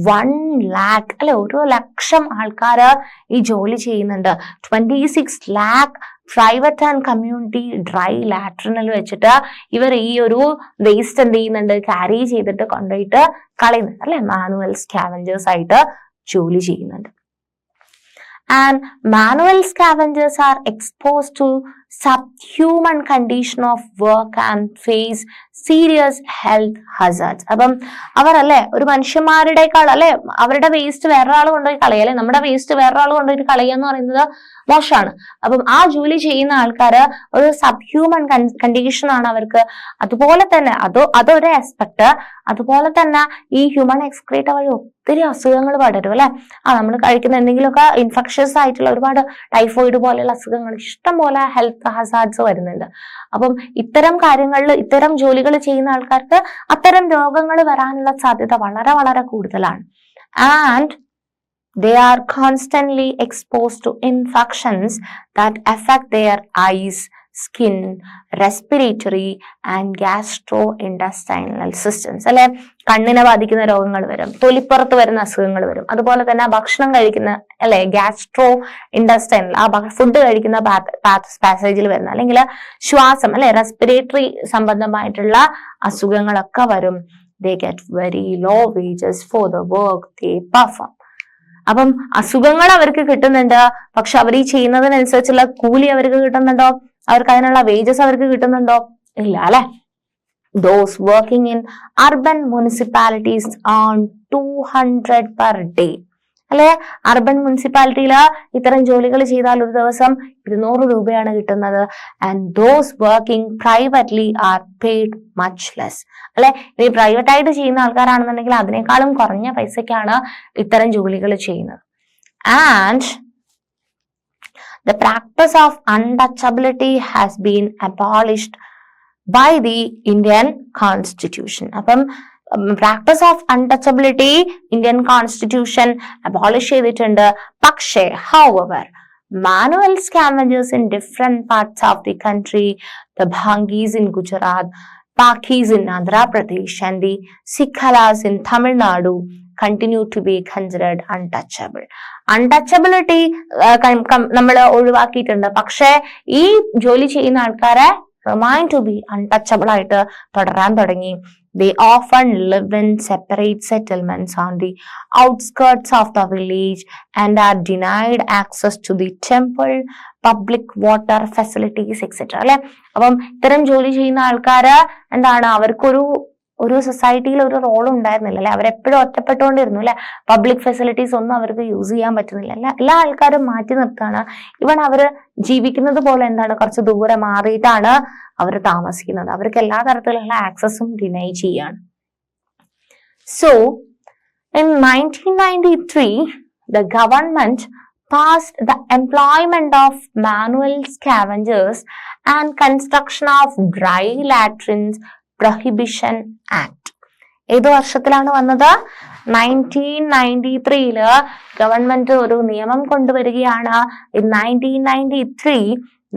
1 lakh അല്ലെ, 1,00,000 ആൾക്കാര് ഈ ജോലി ചെയ്യുന്നുണ്ട്. 26 lakh private and community dry ലാട്രിനിൽ വെച്ചിട്ട് ഇവർ ഈ ഒരു വേസ്റ്റ് എന്ത് ചെയ്യുന്നുണ്ട്, ക്യാരി ചെയ്തിട്ട് കൊണ്ടുപോയിട്ട് കളയുന്നുണ്ട് അല്ലെ, മാനുവൽ സ്കാവഞ്ചേഴ്സ് ആയിട്ട് ജോലി ചെയ്യുന്നുണ്ട്. And manual scavengers are exposed to subhuman condition of work and face serious health hazards. അപ്പം അവർ അല്ലെ ഒരു മനുഷ്യന്മാരുടെക്കാൾ അല്ലെ അവരുടെ വേസ്റ്റ് വേറൊരാൾ കൊണ്ടുപോയി കളയല്ലേ, നമ്മുടെ വേസ്റ്റ് വേറൊരാൾ കൊണ്ടുപോയി കളയുക എന്ന് പറയുന്നത് മോശമാണ്. അപ്പം ആ ജോലി ചെയ്യുന്ന ആൾക്കാര് ഒരു സബ്ഹ്യൂമൻ കണ്ടീഷൻ ആണ് അവർക്ക്. അതുപോലെ തന്നെ അതൊരു ആസ്പെക്ട്. അതുപോലെ തന്നെ ഈ ഹ്യൂമൻ എക്സ്ക്രീറ്റ വഴി ഒത്തിരി അസുഖങ്ങൾ പടരും അല്ലെ. നമ്മൾ കഴിക്കുന്ന എന്തെങ്കിലുമൊക്കെ ഇൻഫെക്ഷസ് ആയിട്ടുള്ള ഒരുപാട് ടൈഫോയിഡ് പോലെയുള്ള അസുഖങ്ങൾ ഇഷ്ടം പോലെ ഹെൽത്ത് ഹസാർഡ്സ് വരുന്നുണ്ട്. അപ്പം ഇത്തരം കാര്യങ്ങളിൽ ഇത്തരം ജോലികൾ ചെയ്യുന്ന ആൾക്കാർക്ക് അത്തരം രോഗങ്ങൾ വരാനുള്ള സാധ്യത വളരെ വളരെ കൂടുതലാണ്. And they are constantly exposed to infections that affect their eyes, skin, respiratory and gastrointestinal systems. അല്ലെ, കണ്ണിനെ ബാധിക്കുന്ന രോഗങ്ങൾ വരും, തൊലിപ്പുറത്ത് വരുന്ന അസുഖങ്ങൾ വരും. അതുപോലെ തന്നെ ഭക്ഷണം കഴിക്കുന്ന അല്ലെ ഗാസ്ട്രോ ഇൻഡസ്റ്റൈനൽ ആ ഫുഡ് കഴിക്കുന്ന പാസേജിൽ വരുന്ന അല്ലെങ്കിൽ ശ്വാസം അല്ലെ റെസ്പിറേറ്ററി സംബന്ധമായിട്ടുള്ള അസുഖങ്ങളൊക്കെ വരും. They get very low wages for the work they perform. അപ്പം അസുഖങ്ങൾ അവർക്ക് കിട്ടുന്നുണ്ട്, പക്ഷെ അവർ ഈ ചെയ്യുന്നതിനനുസരിച്ചുള്ള കൂലി അവർക്ക് കിട്ടുന്നുണ്ടോ, അവർക്ക് അതിനുള്ള വേജസ് അവർക്ക് കിട്ടുന്നുണ്ടോ, ഇല്ല അല്ലെ. Those working in urban municipalities earn 200 per day. അല്ലെ, അർബൻ മുനിസിപ്പാലിറ്റിയിൽ ഇത്തരം ജോലികൾ ചെയ്താൽ ഒരു ദിവസം 200 രൂപയാണ് കിട്ടുന്നത്. And those working privately are paid much less. അല്ലെ, ഈ പ്രൈവറ്റ് ആയിട്ട് ചെയ്യുന്ന ആൾക്കാരാണെന്നുണ്ടെങ്കിൽ അതിനേക്കാളും കുറഞ്ഞ പൈസക്കാണ് ഇത്തരം ജോലികൾ ചെയ്യുന്നത്. And the practice of untouchability has been abolished by the Indian Constitution. അപ്പം practice of untouchability Indian constitution abolish ചെയ്തിട്ടുണ്ട്. പക്ഷേ however manual scavengers in different parts of the country, the Bhangis in Gujarat, Pakis in Andhra Pradesh and the Sikhalas in Tamil Nadu continue to be considered untouchable. Untouchability നമ്മൾ ഒഴിവാക്കിയിട്ടുണ്ട്, പക്ഷേ ഈ ജോലി ചെയ്യുന്ന ആൾക്കാരെ remain to be untouchable ആയിട്ട് തുടരാൻ തുടങ്ങി. They often live in separate settlements on the outskirts of the village and are denied access to the temple, public water facilities, etc. അല്ലെ, അപ്പം ഇത്തരം ജോലി ചെയ്യുന്ന ആൾക്കാര് എന്താണ്, അവർക്കൊരു സൊസൈറ്റിയിൽ ഒരു റോൾ ഉണ്ടായിരുന്നില്ല അല്ലെ, അവരെപ്പോഴും ഒറ്റപ്പെട്ടുകൊണ്ടിരുന്നു അല്ലെ. പബ്ലിക് ഫെസിലിറ്റീസ് ഒന്നും അവർക്ക് യൂസ് ചെയ്യാൻ പറ്റുന്നില്ല. എല്ലാ ആൾക്കാരും മാറ്റി നിർത്താണ്. ഇവൻ അവര് ജീവിക്കുന്നത് പോലെ എന്താണ് കുറച്ച് ദൂരെ മാറിയിട്ടാണ് അവർ താമസിക്കുന്നത്. അവർക്ക് എല്ലാ തരത്തിലുള്ള ആക്സസും ഡിനൈ ചെയ്യാണ്. So in 1993 the government passed the Employment of Manual Scavengers and Construction of Dry Latrines Prohibition Act. ഏത് വർഷത്തിലാണ് വന്നത്? 1993 ഗവൺമെന്റ് ഒരു നിയമം കൊണ്ടുവരികയാണ്. In 1993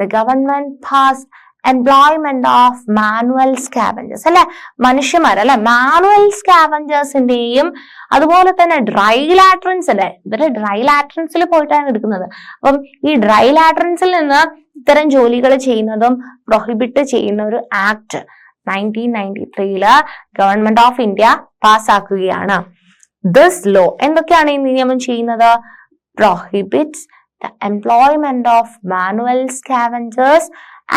the government passed employment of manual scavengers അല്ലെ, മനുഷ്യന്മാർ അല്ലെ, മാനുവൽ സ്കാവഞ്ചേഴ്സിന്റെയും അതുപോലെ തന്നെ ഡ്രൈ ലാട്രൻസ് അല്ലെ, ഇവര് ഡ്രൈ ലാട്രൻസിൽ പോയിട്ടാണ് എടുക്കുന്നത്. അപ്പം ഈ ഡ്രൈ ലാട്രൻസിൽ നിന്ന് ഇത്തരം ജോലികൾ ചെയ്യുന്നതും പ്രൊഹിബിറ്റ് ചെയ്യുന്ന ഒരു ആക്ട് 1993 ഗവൺമെന്റ് ഓഫ് ഇന്ത്യ പാസ്സാക്കുകയാണ്. ദിസ് ലോ എന്തൊക്കെയാണ് ഈ നിയമം ചെയ്യുന്നത്? prohibits the employment of manual scavengers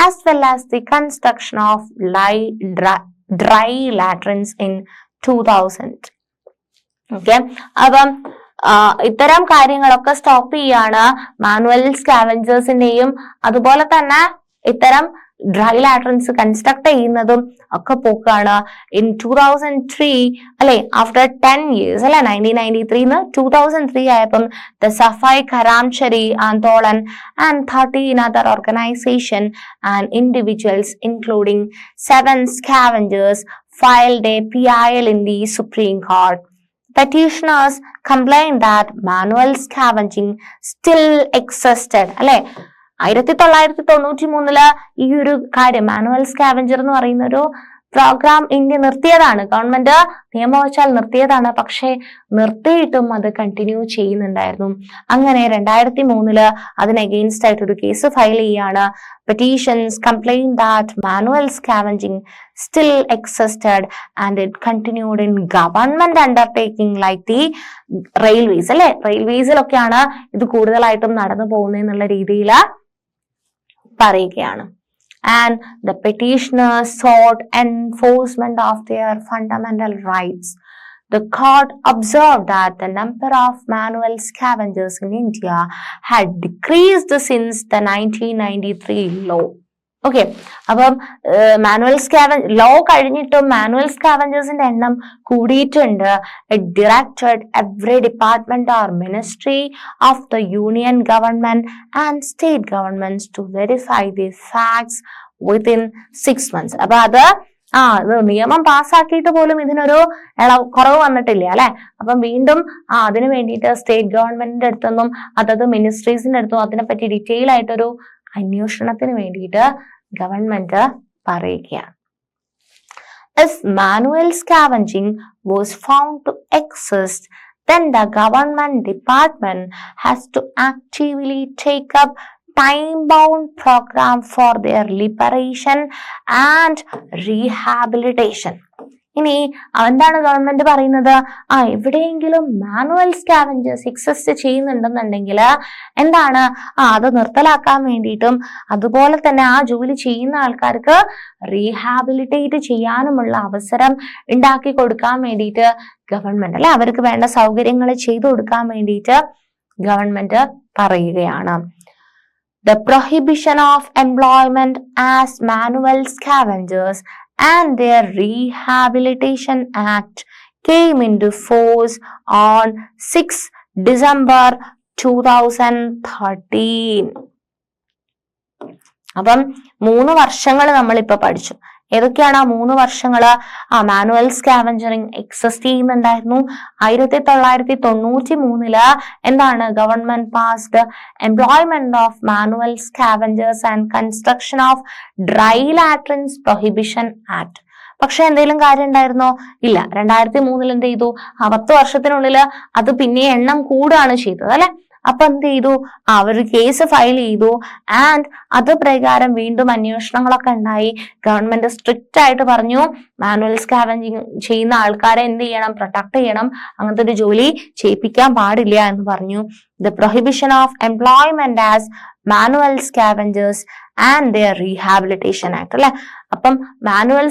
as well as the construction of dry latrines in 2000. Okay, അപ്പം ഇത്തരം കാര്യങ്ങളൊക്കെ സ്റ്റോപ്പ് ചെയ്യാണ്. മാനുവൽ സ്കാവഞ്ചേഴ്സിന്റെയും അതുപോലെ തന്നെ ഇത്തരം ഡ്രൈ ലാട്രൻസ് കൺസ്ട്രക്ട് ചെയ്യുന്നതും ഒക്കെ പോക്കാണ്. ഇൻ 2003 അല്ലെ, ആഫ്റ്റർ 10 years അല്ലെ, 1993 2003 ആയപ്പം the Safai Karamchari Andolan and 13 other organization and individuals including 7 scavengers filed a PIL in the Supreme Court. Petitioners complained that manual scavenging still existed അല്ലെ. 1993 ഈ ഒരു കാര്യം മാനുവൽ സ്കാവഞ്ചർ എന്ന് പറയുന്ന ഒരു പ്രോഗ്രാം ഇന്ത്യ നിർത്തിയതാണ്, ഗവൺമെന്റ് നിയമവശാൽ നിർത്തിയതാണ്. പക്ഷെ നിർത്തിയിട്ടും അത് കണ്ടിന്യൂ ചെയ്യുന്നുണ്ടായിരുന്നു. അങ്ങനെ 2003 അതിന് അഗെയിൻസ്റ്റ് ആയിട്ട് ഒരു കേസ് ഫയൽ ചെയ്യാണ്. Petitions complained that manual scavenging still existed and it continued in government undertaking like the railways അല്ലെ. റെയിൽവേസിലൊക്കെയാണ് ഇത് കൂടുതലായിട്ടും നടന്നു പോകുന്നതെന്നുള്ള രീതിയിൽ പറയുകയാണ്. And the petitioners sought enforcement of their fundamental rights. The court observed that the number of manual scavengers in India had decreased since the 1993 law. Okay, അപ്പം മാനുവൽ ലോ കഴിഞ്ഞിട്ടും മാനുവൽ സ്കാവഞ്ചേഴ്സിന്റെ എണ്ണം കൂടിയിട്ടുണ്ട്. It directed every department or ministry of the union government and state governments to verify the facts within 6 months. അപ്പൊ അത് നിയമം പാസ്സാക്കിയിട്ട് പോലും ഇതിനൊരു കുറവ് വന്നിട്ടില്ല അല്ലെ. അപ്പം വീണ്ടും അതിനു വേണ്ടിയിട്ട് സ്റ്റേറ്റ് ഗവൺമെന്റിന്റെ അടുത്തൊന്നും അതത് മിനിസ്ട്രീസിന്റെ അടുത്തും അതിനെപ്പറ്റി ഡീറ്റെയിൽ ആയിട്ടൊരു അന്വേഷണത്തിന് വേണ്ടിയിട്ട് ഗവൺമെന്റ് പറയുകയാണ്. If manual scavenging was found to exist, then the government department has to actively take up time-bound program for their liberation and rehabilitation. ഇനി എന്താണ് ഗവൺമെന്റ് പറയുന്നത്? എവിടെയെങ്കിലും മാനുവൽ സ്കാവഞ്ചേഴ്സ് എക്സിസ്റ്റ് ചെയ്യുന്നുണ്ടെന്നുണ്ടെങ്കിൽ എന്താണ് അത് നിർത്തലാക്കാൻ വേണ്ടിയിട്ടും അതുപോലെ തന്നെ ആ ജോലി ചെയ്യുന്ന ആൾക്കാർക്ക് റീഹാബിലിറ്റേറ്റ് ചെയ്യാനുമുള്ള അവസരം ഉണ്ടാക്കി കൊടുക്കാൻ വേണ്ടിയിട്ട് ഗവൺമെന്റ് അല്ലെ, അവർക്ക് വേണ്ട സൗകര്യങ്ങൾ ചെയ്തു കൊടുക്കാൻ വേണ്ടിയിട്ട് ഗവൺമെന്റ് പറയുകയാണ്. The prohibition of employment as manual scavengers and their Rehabilitation Act came into force on 6 December 2013. അപ്പം 3 വർഷങ്ങൾ നമ്മളിപ്പോ പഠിച്ചു. ഏതൊക്കെയാണ് ആ 3 വർഷങ്ങള്? മാനുവൽ സ്കാവഞ്ചറിങ് എക്സിസ്റ്റ് ചെയ്യുന്നുണ്ടായിരുന്നു. 1993 എന്താണ് government passed employment of manual scavengers and construction of dry latrines prohibition act. പക്ഷെ എന്തെങ്കിലും കാര്യം ഉണ്ടായിരുന്നോ? ഇല്ല. 2003 എന്ത് ചെയ്തു? 10 വർഷത്തിനുള്ളിൽ അത് പിന്നെ എണ്ണം കൂടുകയാണ് ചെയ്തത് അല്ലെ. അപ്പൊ എന്ത് ചെയ്തു? ഒരു കേസ് ഫയൽ ചെയ്തു. ആൻഡ് അത് പ്രകാരം വീണ്ടും അന്വേഷണങ്ങളൊക്കെ ഉണ്ടായി. ഗവൺമെന്റ് സ്ട്രിക്റ്റ് ആയിട്ട് പറഞ്ഞു മാനുവൽ സ്കാവഞ്ചിങ് ചെയ്യുന്ന ആൾക്കാരെ എന്ത് ചെയ്യണം? പ്രൊട്ടക്ട് ചെയ്യണം, അങ്ങനത്തെ ഒരു ജോലി ചെയ്യിപ്പിക്കാൻ പാടില്ല എന്ന് പറഞ്ഞു. The prohibition of employment as manual scavengers and their rehabilitation act അല്ലെ. അപ്പം മാനുവൽ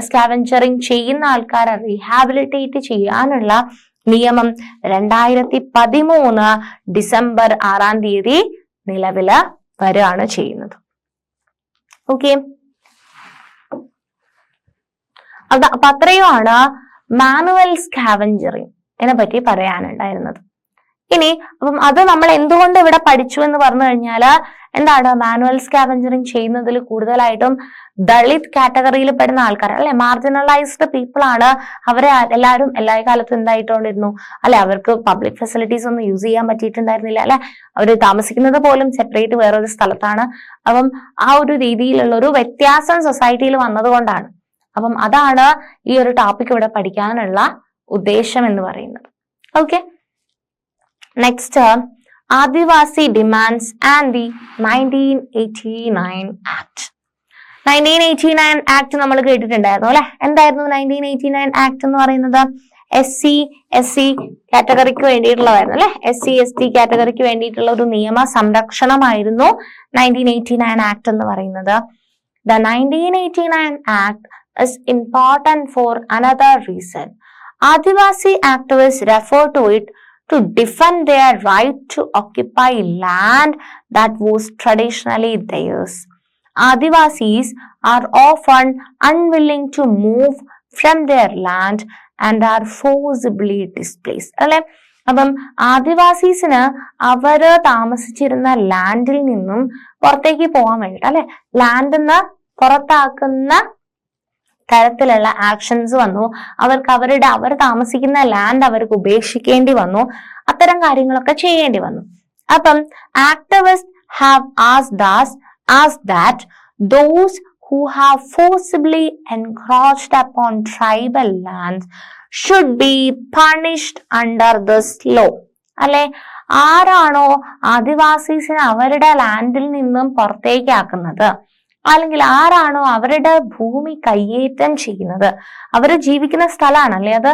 സ്കാവഞ്ചറിങ് ചെയ്യുന്ന ആൾക്കാരെ റീഹാബിലിറ്റേറ്റ് ചെയ്യാനുള്ള നിയമം 2013 ഡിസംബർ 6 നിലവില് വരികയാണ് ചെയ്യുന്നത്. ഓക്കെ, അപ്പൊ അത്രയുമാണ് മാനുവൽ സ്കാവഞ്ചറിങ്ങിനെ പറ്റി പറയാനുണ്ടായിരുന്നത്. ഇനി അപ്പം അത് നമ്മൾ എന്തുകൊണ്ട് ഇവിടെ പഠിച്ചു എന്ന് പറഞ്ഞു കഴിഞ്ഞാല് എന്താണ്? മാനുവൽ സ്കാവഞ്ചറിങ് ചെയ്യുന്നതിൽ കൂടുതലായിട്ടും ദളിത് കാറ്റഗറിയിൽ പെടുന്ന ആൾക്കാർ അല്ലെ, മാർജിനലൈസ്ഡ് പീപ്പിൾ ആണ്. അവരെ എല്ലാവരും എല്ലാ കാലത്തും എന്തായിട്ടുകൊണ്ടിരുന്നു അല്ലെ, അവർക്ക് പബ്ലിക് ഫെസിലിറ്റീസ് ഒന്നും യൂസ് ചെയ്യാൻ പറ്റിയിട്ടുണ്ടായിരുന്നില്ല അല്ലെ. അവർ താമസിക്കുന്നത് പോലും സെപ്പറേറ്റ് വേറൊരു സ്ഥലത്താണ്. അപ്പം ആ ഒരു രീതിയിലുള്ള ഒരു വ്യത്യാസം സൊസൈറ്റിയിൽ വന്നതുകൊണ്ടാണ്. അപ്പം അതാണ് ഈ ഒരു ടോപ്പിക് ഇവിടെ പഠിക്കാനുള്ള ഉദ്ദേശം എന്ന് പറയുന്നത്. Okay, next Adivasi demands and the 1989 act. 1989 act നമ്മൾ കേട്ടിട്ടുണ്ടായിരുന്നു അല്ലെ. എന്തായിരുന്നു 1989 ആക്ട് എന്ന് പറയുന്നത്? SC/SC കാറ്റഗറിക്ക് വേണ്ടിയിട്ടുള്ളതായിരുന്നു അല്ലെ. SC/ST കാറ്റഗറിക്ക് വേണ്ടിയിട്ടുള്ള ഒരു നിയമ സംരക്ഷണമായിരുന്നു 1989 ആക്ട് എന്ന് പറയുന്നത്. The 1989 Act is important for another reason. Adivasi activists refer to it to defend their right to occupy land that was traditionally theirs. Adivasis are often unwilling to move from their land and are forcibly displaced. അല്ലെ, അപ്പം ആദിവാസീസിന് അവര് താമസിച്ചിരുന്ന ലാൻഡിൽ നിന്നും പുറത്തേക്ക് പോകാൻ വേണ്ടിട്ട്, അല്ലെ, ലാൻഡിൽ നിന്ന് പുറത്താക്കുന്ന തരത്തിലുള്ള ആക്ഷൻസ് വന്നു. അവർ താമസിക്കുന്ന ലാൻഡ് അവർക്ക് ഉപേക്ഷിക്കേണ്ടി വന്നു. അത്തരം കാര്യങ്ങളൊക്കെ ചെയ്യേണ്ടി വന്നു. അപ്പം activist have asked that those who have forcibly encroached upon tribal lands should be punished under this law. അല്ലെ, ആരാണോ ആദിവാസീസിനെ അവരുടെ ലാൻഡിൽ നിന്നും പുറത്തേക്കാക്കുന്നത്, അല്ലെങ്കിൽ ആരാണോ അവരുടെ ഭൂമി കയ്യേറ്റം ചെയ്യുന്നത്, അവർ ജീവിക്കുന്ന സ്ഥലമാണ് അല്ലെ അത്,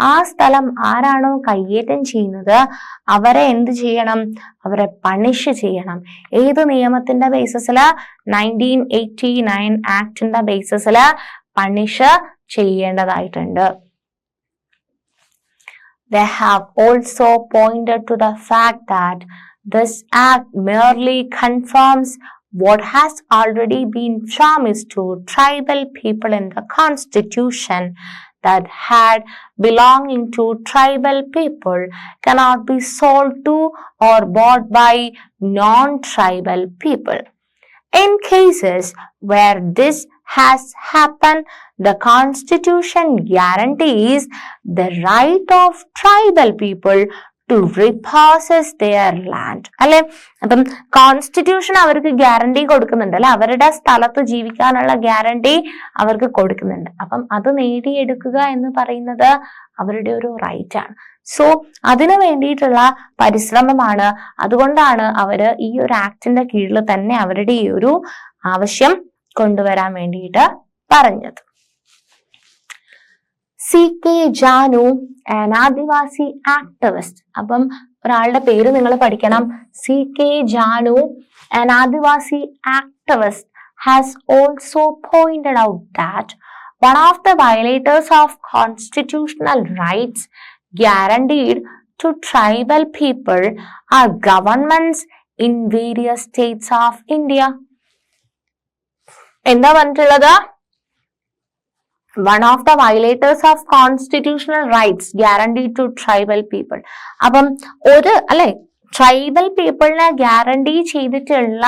ആ സ്ഥലം ആരാണോ കയ്യേറ്റം ചെയ്യുന്നത് അവരെ എന്ത് ചെയ്യണം? അവരെ പണിഷ് ചെയ്യണം. ഏത് നിയമത്തിന്റെ ബേസിസില്? 1989 ആക്ടിന്റെ ബേസിസില് പണിഷ് ചെയ്യേണ്ടതായിട്ടുണ്ട്. They have also pointed to the fact that this act merely confirms what has already been promised to tribal people in the constitution, that had belonging to tribal people cannot be sold to or bought by non-tribal people. In cases where this has happened, the constitution guarantees the right of tribal people to repossess their land. അല്ലെ, അപ്പം കോൺസ്റ്റിറ്റ്യൂഷൻ അവർക്ക് ഗ്യാരണ്ടി കൊടുക്കുന്നുണ്ട് അല്ലെ, അവരുടെ സ്ഥലത്ത് ജീവിക്കാനുള്ള ഗ്യാരണ്ടി അവർക്ക് കൊടുക്കുന്നുണ്ട്. അപ്പം അത് നേടിയെടുക്കുക എന്ന് പറയുന്നത് അവരുടെ ഒരു റൈറ്റ് ആണ്. സോ അതിനു വേണ്ടിയിട്ടുള്ള പരിശ്രമമാണ്. അതുകൊണ്ടാണ് അവര് ഈ ഒരു ആക്ടിന്റെ കീഴിൽ തന്നെ അവരുടെ ഈ ഒരു ആവശ്യം കൊണ്ടുവരാൻ വേണ്ടിയിട്ട് പറഞ്ഞത്. C.K. Janu, an Adivasi activist. അപ്പം ഒരാളുടെ പേര് നിങ്ങൾ പഠിക്കണം. C.K. Janu, an Adivasi activist, has also pointed out that one of the violators of constitutional rights guaranteed to tribal people are governments in various states of India. എന്താ പറഞ്ഞിട്ടുള്ളത്? One of the violators of constitutional rights guaranteed to tribal people. അപ്പം അല്ലെ, ട്രൈബൽ പീപ്പിളിനെ ഗ്യാരണ്ടി ചെയ്തിട്ടുള്ള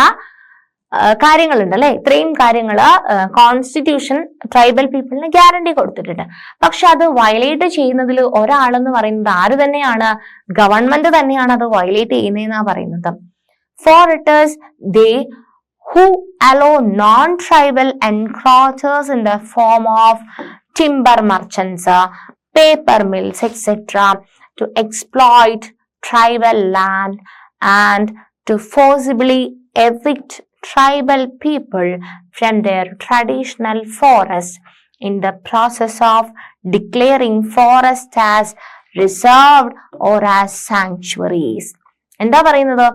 കാര്യങ്ങളുണ്ട് അല്ലെ, ഇത്രയും കാര്യങ്ങള് കോൺസ്റ്റിറ്റ്യൂഷൻ ട്രൈബൽ പീപ്പിളിന് ഗ്യാരണ്ടി കൊടുത്തിട്ടുണ്ട്. പക്ഷെ അത് വയലേറ്റ് ചെയ്യുന്നതിൽ ഒരാളെന്ന് പറയുന്നത് ആര് തന്നെയാണ്? ഗവൺമെന്റ് തന്നെയാണ് അത് വയലേറ്റ് ചെയ്യുന്നതെന്നാ പറയുന്നത്. For it is they who allow non-tribal encroachers in the form of timber merchants, paper mills, etc. to exploit tribal land and to forcibly evict tribal people from their traditional forests in the process of declaring forests as reserved or as sanctuaries. എന്താ പറയുന്നത്?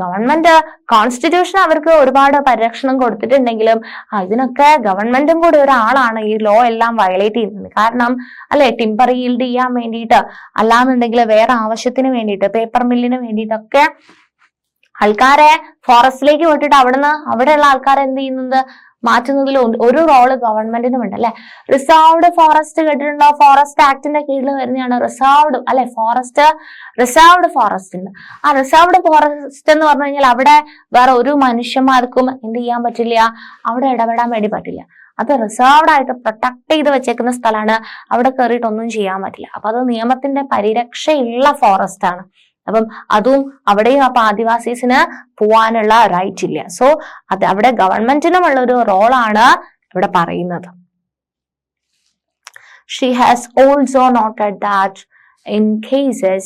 ഗവൺമെന്റ് കോൺസ്റ്റിറ്റ്യൂഷൻ അവർക്ക് ഒരുപാട് പരിരക്ഷണം കൊടുത്തിട്ടുണ്ടെങ്കിലും ഇതിനൊക്കെ ഗവൺമെന്റും കൂടി ഒരാളാണ് ഈ ലോ എല്ലാം വയലേറ്റ് ചെയ്യുന്നത്. കാരണം അല്ലെ, ടിമ്പർ ഈൽഡ് ചെയ്യാൻ വേണ്ടിയിട്ട്, അല്ലാന്നുണ്ടെങ്കിൽ വേറെ ആവശ്യത്തിന് വേണ്ടിയിട്ട്, പേപ്പർ മില്ലിന് വേണ്ടിയിട്ടൊക്കെ ആൾക്കാരെ ഫോറസ്റ്റിലേക്ക് വിട്ടിട്ട് അവിടെയുള്ള ആൾക്കാരെ എന്ത് ചെയ്യുന്നത്? മാറ്റുന്നതിൽ ഒരു റോള് ഗവൺമെന്റിനും ഉണ്ട് അല്ലെ. റിസർവ്ഡ് ഫോറസ്റ്റ് കേട്ടിട്ടുണ്ടോ? ഫോറസ്റ്റ് ആക്ടിന്റെ കീഴിൽ വരുന്നതാണ് റിസർവ്ഡ് അല്ലെ, ഫോറസ്റ്റ് റിസർവ്ഡ് ഫോറസ്റ്റ് ഉണ്ട്. ആ റിസർവ്ഡ് ഫോറസ്റ്റ് എന്ന് പറഞ്ഞു കഴിഞ്ഞാൽ അവിടെ വേറെ ഒരു മനുഷ്യന്മാർക്കും എന്ത് ചെയ്യാൻ പറ്റില്ല, അവിടെ ഇടപെടാൻ വേണ്ടി പറ്റില്ല. അത് റിസർവ്ഡ് ആയിട്ട് പ്രൊട്ടക്ട് ചെയ്ത് വെച്ചേക്കുന്ന സ്ഥലമാണ്. അവിടെ കയറിയിട്ട് ഒന്നും ചെയ്യാൻ പറ്റില്ല. അപ്പൊ അത് നിയമത്തിന്റെ പരിരക്ഷയുള്ള ഫോറസ്റ്റ് ആണ്. അപ്പം അതും അവിടെയും അപ്പൊ ആദിവാസീസിന് പോവാനുള്ള റൈറ്റ് ഇല്ല. സോ അത് അവിടെ ഗവൺമെന്റിനുമുള്ള ഒരു റോളാണ് ഇവിടെ പറയുന്നത്. She has also noted that in cases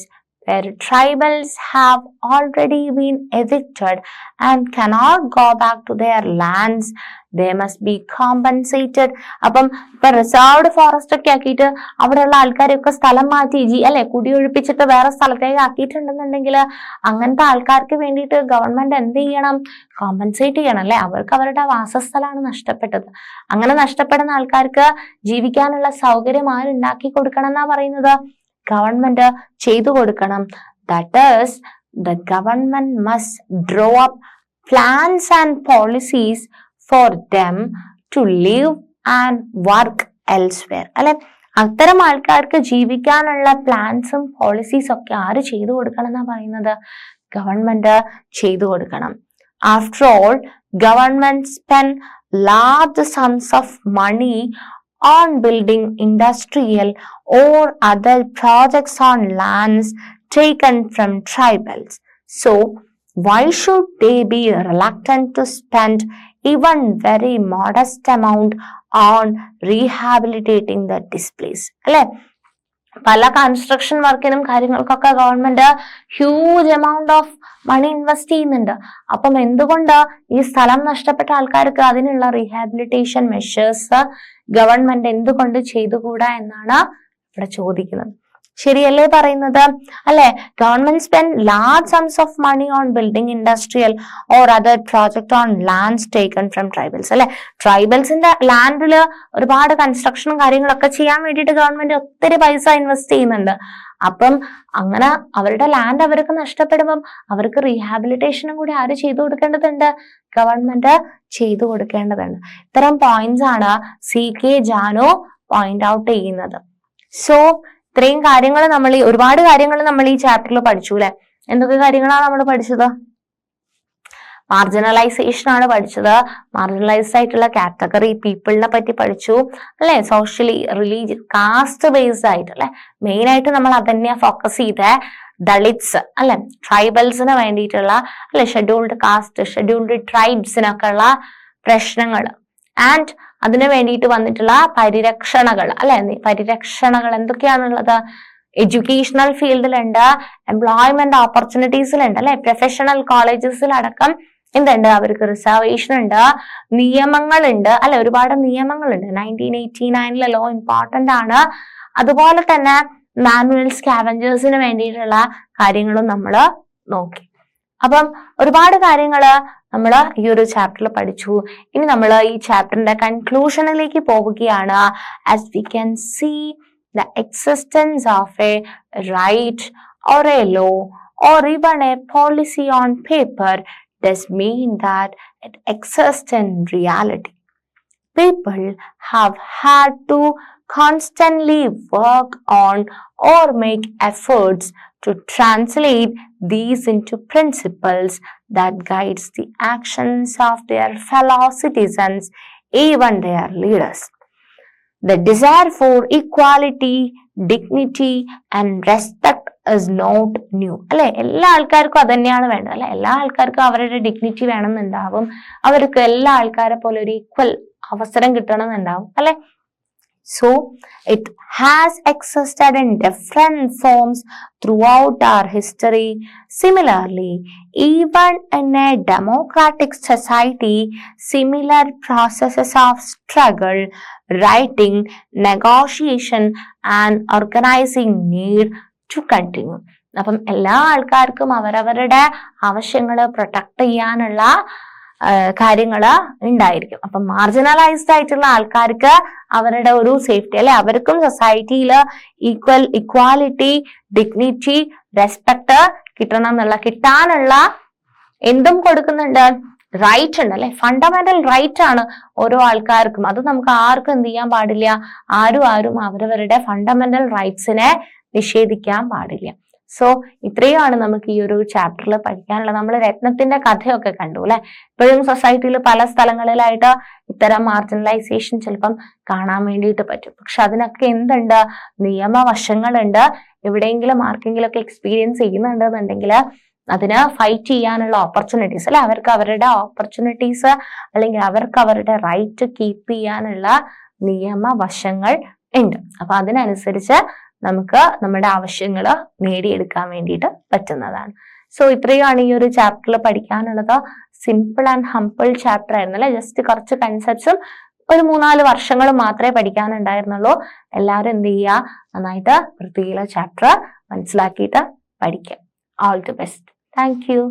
where tribals have already been evicted and cannot go back to their lands, they must be compensated. അപ്പം ഇപ്പൊ റിസർവ്ഡ് ഫോറസ്റ്റ് ഒക്കെ ആക്കിയിട്ട് അവിടെയുള്ള ആൾക്കാരെയൊക്കെ സ്ഥലം മാറ്റി അല്ലെ കുടിയൊഴിപ്പിച്ചിട്ട് വേറെ സ്ഥലത്തേക്ക് ആക്കിയിട്ടുണ്ടെന്നുണ്ടെങ്കിൽ അങ്ങനത്തെ ആൾക്കാർക്ക് വേണ്ടിയിട്ട് ഗവൺമെന്റ് എന്ത് ചെയ്യണം? കോമ്പൻസേറ്റ് ചെയ്യണം അല്ലെ. അവർക്ക് അവരുടെ വാസസ്ഥലമാണ് നഷ്ടപ്പെട്ടത്. അങ്ങനെ നഷ്ടപ്പെടുന്ന ആൾക്കാർക്ക് ജീവിക്കാനുള്ള സൗകര്യം ആരുണ്ടാക്കി കൊടുക്കണം എന്നാ പറയുന്നത്? ഗവൺമെന്റ് ചെയ്തു കൊടുക്കണം. That is, the government must draw up plans and policies for them to live and work elsewhere. അല്ലെ, അത്തരം ആൾക്കാർക്ക് ജീവിക്കാനുള്ള പ്ലാൻസും പോളിസീസും ഒക്കെ ആര് ചെയ്തു കൊടുക്കണം എന്നാ പറയുന്നത്? ഗവൺമെന്റ് ചെയ്തു കൊടുക്കണം. After all, government spend large sums of money on building industrial or other projects on lands taken from tribals. So, why should they be reluctant to spend even very modest amount on rehabilitating the displaced? അല്ലെ, പല കൺസ്ട്രക്ഷൻ വർക്കിനും കാര്യങ്ങൾക്കൊക്കെ government huge amount of money invest ചെയ്യുന്നുണ്ട്. അപ്പം എന്തുകൊണ്ട് ഈ സ്ഥലം നഷ്ടപ്പെട്ട ആൾക്കാർക്ക് അതിനുള്ള റീഹാബിലിറ്റേഷൻ മെഷേഴ്സ് ഗവൺമെന്റ് എന്തുകൊണ്ട് ചെയ്തുകൂടാ എന്നാണ് ഇവിടെ ചോദിക്കുന്നത്. ശരിയല്ലേ പറയുന്നത്? അല്ലെ, government spend large sums of money on building industrial or other project on lands taken from tribals. അല്ലെ, ട്രൈബൽസിന്റെ ലാൻഡിൽ ഒരുപാട് കൺസ്ട്രക്ഷനും കാര്യങ്ങളൊക്കെ ചെയ്യാൻ വേണ്ടിയിട്ട് ഗവൺമെന്റ് ഒത്തിരി പൈസ ഇൻവെസ്റ്റ് ചെയ്യുന്നുണ്ട്. അപ്പം അങ്ങനെ അവരുടെ ലാൻഡ് അവർക്ക് നഷ്ടപ്പെടുമ്പം അവർക്ക് റീഹാബിലിറ്റേഷനും കൂടി ആര് ചെയ്തു കൊടുക്കേണ്ടതുണ്ട്? ഗവൺമെന്റ് ചെയ്തു കൊടുക്കേണ്ടതുണ്ട്. ഇത്തരം പോയിന്റ്സ് ആണ് CK ജാനോ പോയിന്റ് ഔട്ട് ചെയ്യുന്നത്. സോ ഇത്രയും കാര്യങ്ങൾ ഒരുപാട് കാര്യങ്ങൾ നമ്മൾ ഈ ചാപ്റ്ററിൽ പഠിച്ചു അല്ലെ. എന്തൊക്കെ കാര്യങ്ങളാണ് നമ്മൾ പഠിച്ചത്? മാർജിനലൈസേഷൻ ആണ് പഠിച്ചത്. മാർജിനലൈസ്ഡ് ആയിട്ടുള്ള കാറ്റഗറി പീപ്പിളിനെ പറ്റി പഠിച്ചു അല്ലെ. സോഷ്യലി, റിലീജിയസ്, കാസ്റ്റ് ബേസ്ഡ് ആയിട്ട് അല്ലെ, മെയിൻ ആയിട്ട് നമ്മൾ അതന്നെ ഫോക്കസ് ചെയ്ത ദളിറ്റ്സ് അല്ലെ, ട്രൈബൽസിന് വേണ്ടിയിട്ടുള്ള അല്ലെ, ഷെഡ്യൂൾഡ് കാസ്റ്റ്, ഷെഡ്യൂൾഡ് ട്രൈബ്സിനൊക്കെ ഉള്ള പ്രശ്നങ്ങൾ ആൻഡ് അതിനു വേണ്ടിയിട്ട് വന്നിട്ടുള്ള പരിരക്ഷണകൾ അല്ലെ. പരിരക്ഷണകൾ എന്തൊക്കെയാണുള്ളത്? എഡ്യൂക്കേഷണൽ ഫീൽഡിലുണ്ട്, എംപ്ലോയ്മെന്റ് ഓപ്പർച്യൂണിറ്റീസിലുണ്ട് അല്ലെ, പ്രൊഫഷണൽ കോളേജസിലടക്കം എന്തുണ്ട്? അവർക്ക് റിസർവേഷൻ ഉണ്ട്, നിയമങ്ങളുണ്ട് അല്ലെ, ഒരുപാട് നിയമങ്ങളുണ്ട്. 1989 ലോ ഇമ്പോർട്ടന്റ് ആണ്. അതുപോലെ തന്നെ മാനുവൽ സ്കാവഞ്ചേഴ്സിന് വേണ്ടിയിട്ടുള്ള കാര്യങ്ങളും നമ്മൾ നോക്കി. അപ്പം ഒരുപാട് കാര്യങ്ങള് നമ്മൾ ഈ ഒരു ചാപ്റ്ററിൽ പഠിച്ചു. ഇനി നമ്മൾ ഈ ചാപ്റ്ററിന്റെ കൺക്ലൂഷനിലേക്ക് പോവുകയാണ്. As we can see the existence of a right or a law or even a policy on paper does mean that it exists in reality. People have had to constantly work on or make efforts to translate these into principles that guides the actions of their fellow citizens, even their leaders. The desire for equality, dignity and respect is not new. അല്ലെ, എല്ലാ ആൾക്കാർക്കും അത് തന്നെയാണ് വേണ്ടത് അല്ലെ. എല്ലാ ആൾക്കാർക്കും അവരുടെ ഡിഗ്നിറ്റി വേണമെന്നുണ്ടാവും. അവർക്ക് എല്ലാ ആൾക്കാരെ പോലെ ഒരു ഈക്വൽ അവസരം കിട്ടണമെന്നുണ്ടാവും അല്ലെ. So it has existed in different forms throughout our history. Similarly, even in a democratic society, similar processes of struggle, writing, negotiation and organizing need to continue. അപ്പം എല്ലാ ആൾക്കാർക്കും അവരവരുടെ ആവശ്യങ്ങള് പ്രൊട്ടക്ട് ചെയ്യാനുള്ള കാര്യങ്ങൾ ഉണ്ടായിരിക്കും. അപ്പൊ മാർജിനലൈസ്ഡ് ആയിട്ടുള്ള ആൾക്കാർക്ക് അവരുടെ ഒരു സേഫ്റ്റി അല്ലെ, അവർക്കും സൊസൈറ്റിയിൽ ഇക്വാലിറ്റി, ഡിഗ്നിറ്റി, റെസ്പെക്ട് കിട്ടാനുള്ള എന്തും കൊടുക്കുന്നുണ്ട്, റൈറ്റ് ഉണ്ട് അല്ലെ. ഫണ്ടമെന്റൽ റൈറ്റ് ആണ് ഓരോ ആൾക്കാർക്കും. അത് നമുക്ക് ആർക്കും എന്ത് ചെയ്യാൻ പാടില്ല, ആരും അവരവരുടെ ഫണ്ടമെന്റൽ റൈറ്റ്സിനെ നിഷേധിക്കാൻ പാടില്ല. സോ ഇത്രയുമാണ് നമുക്ക് ഈ ഒരു ചാപ്റ്ററിൽ പഠിക്കാനുള്ളത്. നമ്മൾ രത്നത്തിന്റെ കഥയൊക്കെ കണ്ടു അല്ലെ. ഇപ്പോഴും സൊസൈറ്റിയിൽ പല സ്ഥലങ്ങളിലായിട്ട് ഇത്തരം മാർജിനലൈസേഷൻ ചിലപ്പം കാണാൻ വേണ്ടിയിട്ട് പറ്റും. പക്ഷെ അതിനൊക്കെ എന്തുണ്ട്, നിയമവശങ്ങളുണ്ട്. എവിടെയെങ്കിലും ആർക്കെങ്കിലും ഒക്കെ എക്സ്പീരിയൻസ് ചെയ്യുന്നുണ്ടെന്നുണ്ടെങ്കിൽ അതിന് ഫൈറ്റ് ചെയ്യാനുള്ള ഓപ്പർച്യൂണിറ്റീസ് അല്ലെ, അവർക്ക് അവരുടെ ഓപ്പർച്യൂണിറ്റീസ് അല്ലെങ്കിൽ അവർക്ക് അവരുടെ റൈറ്റ് കീപ്പ് ചെയ്യാനുള്ള നിയമവശങ്ങൾ ഉണ്ട്. അപ്പൊ അതിനനുസരിച്ച് നമുക്ക് നമ്മുടെ ആവശ്യങ്ങൾ നേടിയെടുക്കാൻ വേണ്ടിയിട്ട് പറ്റുന്നതാണ്. സോ ഇത്രയുമാണ് ഈ ഒരു ചാപ്റ്ററിൽ പഠിക്കാനുള്ളത്. സിമ്പിൾ ആൻഡ് ഹംപിൾ ചാപ്റ്റർ ആയിരുന്നു അല്ലെ. ജസ്റ്റ് കുറച്ച് കൺസെപ്റ്റ്സും ഒരു 3-4 വർഷങ്ങൾ മാത്രമേ പഠിക്കാനുണ്ടായിരുന്നുള്ളൂ. എല്ലാവരും എന്ത് ചെയ്യുക, നന്നായിട്ട് വൃത്തിയുള്ള ചാപ്റ്റർ മനസ്സിലാക്കിയിട്ട് പഠിക്കുക. All the best. Thank you.